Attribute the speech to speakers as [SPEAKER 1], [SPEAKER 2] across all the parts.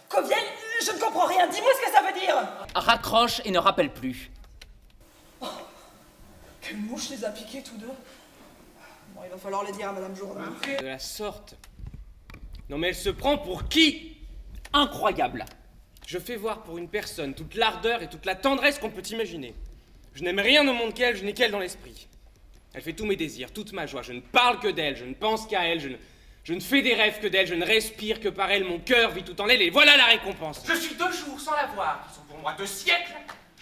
[SPEAKER 1] Coviel, je ne comprends rien, dis-moi ce que ça veut dire.
[SPEAKER 2] Raccroche et ne rappelle plus.
[SPEAKER 1] Quelle mouche les a piqués tous deux. Bon, il va falloir le dire à Madame Jourdain.
[SPEAKER 3] De la sorte. Non mais elle se prend pour qui?
[SPEAKER 2] Incroyable.
[SPEAKER 3] Je fais voir pour une personne toute l'ardeur et toute la tendresse qu'on peut imaginer. Je n'aime rien au monde qu'elle, je n'ai qu'elle dans l'esprit. Elle fait tous mes désirs, toute ma joie. Je ne parle que d'elle, je ne pense qu'à elle, je ne fais des rêves que d'elle, je ne respire que par elle. Mon cœur vit tout en elle et voilà la récompense.
[SPEAKER 4] Je suis 2 jours sans la voir, qui sont pour moi 2 siècles.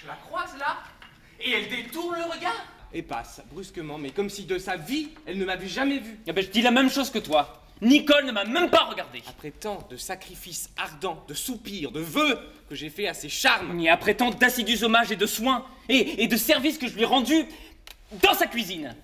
[SPEAKER 4] Je la croise là, et elle détourne le regard.
[SPEAKER 3] Et passe, brusquement, mais comme si de sa vie, elle ne m'avait jamais vu.
[SPEAKER 2] Eh ben, je dis la même chose que toi. Nicole ne m'a même pas regardé.
[SPEAKER 3] Après tant de sacrifices ardents, de soupirs, de vœux que j'ai fait à ses charmes.
[SPEAKER 2] Et après tant d'assidus hommages et de soins, et de services que je lui ai rendus dans sa cuisine.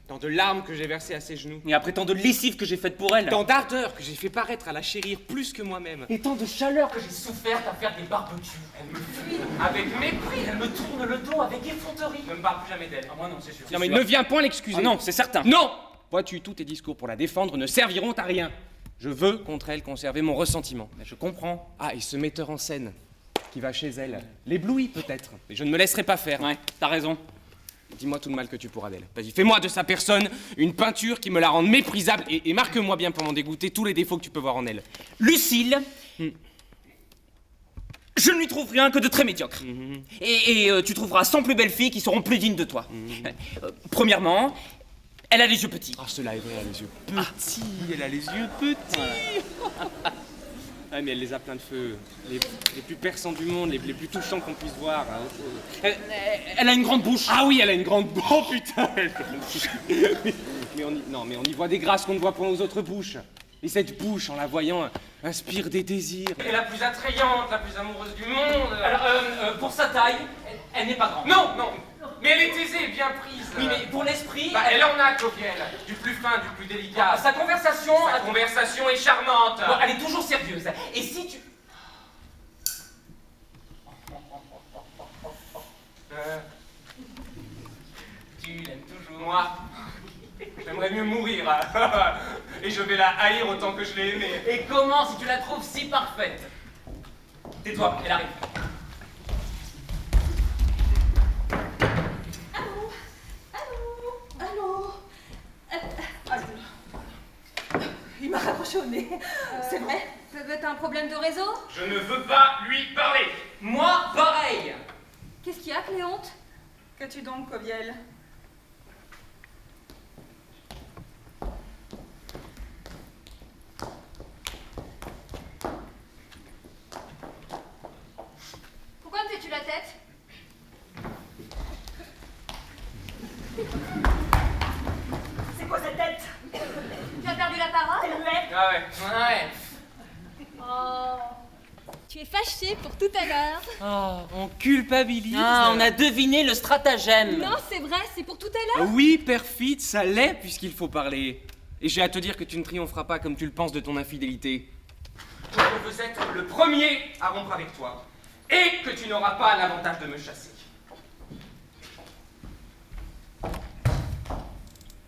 [SPEAKER 3] Tant de larmes que j'ai versées à ses genoux.
[SPEAKER 2] Et après tant de lessives que j'ai faites pour elle.
[SPEAKER 3] Tant d'ardeur que j'ai fait paraître à la chérir plus que moi-même.
[SPEAKER 2] Et tant de chaleur que
[SPEAKER 4] Que j'ai souffert à faire des barbecues. Elle me fuit avec mépris, elle me tourne le dos avec effronterie. Ne me parle plus jamais d'elle.
[SPEAKER 2] moi non, c'est sûr.
[SPEAKER 3] Non mais ne viens point l'excuser.
[SPEAKER 2] Ah non, c'est certain.
[SPEAKER 3] Non! Vois-tu, tous tes discours pour la défendre ne serviront à rien. Je veux contre elle conserver mon ressentiment.
[SPEAKER 2] Mais je comprends.
[SPEAKER 3] Ah, et ce metteur en scène qui va chez elle, l'éblouit peut-être. Mais je ne me laisserai pas faire.
[SPEAKER 2] Ouais, t'as raison.
[SPEAKER 3] Dis-moi tout le mal que tu pourras d'elle. Vas-y, fais-moi de sa personne une peinture qui me la rende méprisable et marque-moi bien pour m'en dégoûter tous les défauts que tu peux voir en elle.
[SPEAKER 2] Lucille, je ne lui trouve rien que de très médiocre. Et tu trouveras 100 plus belles filles qui seront plus dignes de toi. Premièrement, elle a les yeux petits.
[SPEAKER 3] Ah, cela est vrai, elle a les yeux petits. Elle a les yeux petits. Ah, mais elle les a pleins de feu. Les plus perçants du monde, les plus touchants qu'on puisse voir. Hein.
[SPEAKER 2] Elle a une grande bouche.
[SPEAKER 3] Ah oui, elle a une grande... Oh putain mais on y voit des grâces qu'on ne voit point aux autres bouches. Et cette bouche, en la voyant, inspire des désirs.
[SPEAKER 4] Elle est la plus attrayante, la plus amoureuse du monde.
[SPEAKER 2] Alors, pour sa taille, elle n'est pas grande.
[SPEAKER 4] Non, non, mais elle est aisée et bien prise.
[SPEAKER 2] Oui, mais pour l'esprit...
[SPEAKER 4] Bah, elle en a, Coviel. Du plus fin, du plus délicat.
[SPEAKER 2] sa conversation...
[SPEAKER 4] Sa conversation est charmante.
[SPEAKER 2] Bon, elle est toujours sérieuse. Et si tu...
[SPEAKER 4] Tu l'aimes toujours. Moi, j'aimerais mieux mourir. Et je vais la haïr autant que je l'ai aimée.
[SPEAKER 2] Et comment si tu la trouves si parfaite? Tais-toi, elle arrive.
[SPEAKER 1] Allô. Il m'a raccroché au nez, c'est vrai.
[SPEAKER 5] Peut-être un problème de réseau?
[SPEAKER 4] Je ne veux pas lui parler.
[SPEAKER 2] Moi, pareil.
[SPEAKER 5] Qu'est-ce qu'il y a, Cléonte?
[SPEAKER 1] Qu'as-tu donc, Coviel?
[SPEAKER 5] Pourquoi me fais-tu la tête?
[SPEAKER 1] C'est quoi cette tête?
[SPEAKER 5] Tu as perdu la parole?
[SPEAKER 1] Elle l'est.
[SPEAKER 4] Ah ouais.
[SPEAKER 2] Ouais.
[SPEAKER 5] Oh. Tu es fâchée pour tout à l'heure.
[SPEAKER 3] Oh, on culpabilise.
[SPEAKER 2] Ah, on a deviné le stratagème.
[SPEAKER 5] Non, c'est vrai, c'est pour tout à l'heure.
[SPEAKER 3] Oui, perfide, ça l'est puisqu'il faut parler. Et j'ai à te dire que tu ne triompheras pas comme tu le penses de ton infidélité.
[SPEAKER 4] Je veux être le premier à rompre avec toi. Et que tu n'auras pas l'avantage de me chasser.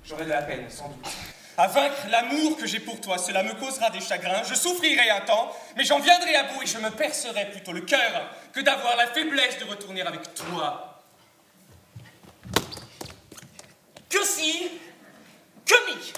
[SPEAKER 4] J'aurai de la peine, sans doute. À vaincre l'amour que j'ai pour toi, cela me causera des chagrins, je souffrirai un temps, mais j'en viendrai à bout et je me percerai plutôt le cœur que d'avoir la faiblesse de retourner avec toi.
[SPEAKER 2] Que si, que mi.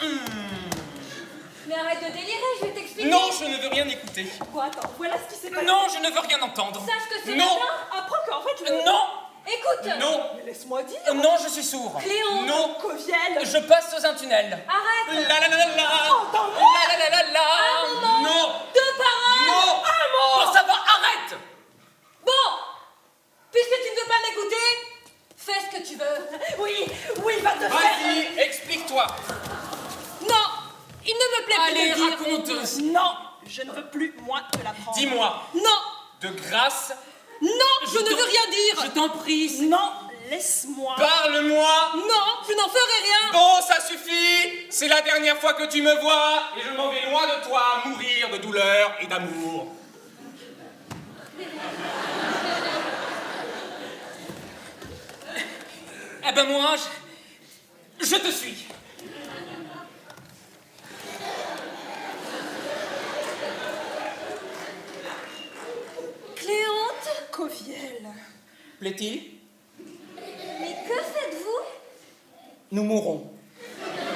[SPEAKER 5] Mais arrête de délirer, je vais t'expliquer.
[SPEAKER 4] Non, je ne veux rien écouter.
[SPEAKER 1] Quoi, attends, voilà ce qui s'est passé.
[SPEAKER 2] Non, je ne veux rien entendre.
[SPEAKER 5] Sache que c'est
[SPEAKER 4] Non.
[SPEAKER 5] bien.
[SPEAKER 1] Apprends qu'en fait, le...
[SPEAKER 2] Non,
[SPEAKER 5] Écoute.
[SPEAKER 4] Non,
[SPEAKER 1] Mais laisse-moi dire.
[SPEAKER 2] non, je suis sourd.
[SPEAKER 5] Cléonte.
[SPEAKER 4] non.
[SPEAKER 1] Coviel.
[SPEAKER 2] Je passe sous un tunnel.
[SPEAKER 5] Arrête.
[SPEAKER 4] La la la la la.
[SPEAKER 1] Entends-moi.
[SPEAKER 2] La la la la la.
[SPEAKER 5] Un mot.
[SPEAKER 4] Non.
[SPEAKER 5] Deux paroles.
[SPEAKER 4] Non.
[SPEAKER 2] Bon, ça va, arrête.
[SPEAKER 5] Bon. Puisque tu ne veux pas m'écouter, fais ce que tu veux.
[SPEAKER 1] Oui, va te faire.
[SPEAKER 4] Vas-y, explique-toi.
[SPEAKER 5] Non. Il ne me plaît plus
[SPEAKER 2] Allez,
[SPEAKER 5] de dire.
[SPEAKER 2] raconte.
[SPEAKER 1] Non, je ne veux plus, moi, te l'apprendre.
[SPEAKER 4] Dis-moi,
[SPEAKER 5] Non.
[SPEAKER 4] de grâce,
[SPEAKER 5] Non, je ne veux rien
[SPEAKER 2] Je
[SPEAKER 5] dire.
[SPEAKER 2] t'en prie.
[SPEAKER 1] Non, laisse-moi.
[SPEAKER 4] parle-moi.
[SPEAKER 5] Non, je n'en ferai rien.
[SPEAKER 4] Bon, ça suffit. C'est la dernière fois que tu me vois et je m'en vais loin de toi, mourir de douleur et d'amour.
[SPEAKER 2] Eh ben moi, je te suis.
[SPEAKER 1] Coviel.
[SPEAKER 2] Plaît-il?
[SPEAKER 5] Mais que faites-vous?
[SPEAKER 2] Nous mourrons.